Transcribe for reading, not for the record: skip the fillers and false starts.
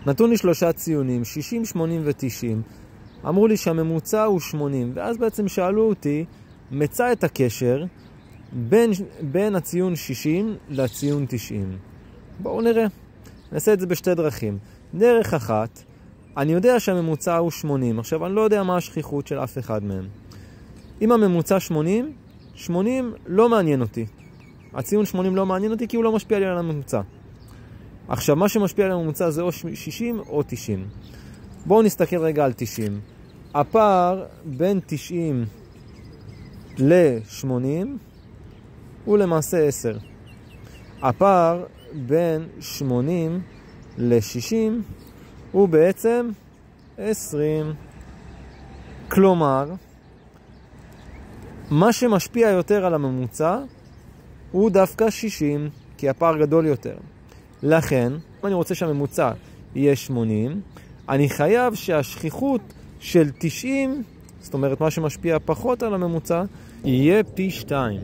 נתון לי 3 ציונים, 60, 80 ו-90. אמרו לי שהממוצע הוא 80, ואז בעצם שאלו אותי, מצא את הקשר בין הציון 60 לציון 90. בואו נראה. נעשה את זה בשתי דרכים. דרך אחת, אני יודע שהממוצע הוא 80. עכשיו, אני לא יודע מה השכיחות של אף אחד מהם. אם הממוצע 80, 80 לא מעניין אותי. הציון 80 לא מעניין אותי כי הוא לא משפיע לי על הממוצע. עכשיו, מה שמשפיע על הממוצע זה או 60 או 90. בואו נסתכל רגע על 90. הפער בין 90 ל-80 הוא למעשה 10. הפער בין 80 ל-60 הוא בעצם 20. כלומר, מה שמשפיע יותר על הממוצע הוא דווקא 60, כי הפער גדול יותר. לכן, אם אני רוצה שהממוצע יהיה 80, אני חייב שהשכיחות של 90, זאת אומרת מה שמשפיע פחות על הממוצע, יהיה פי 2.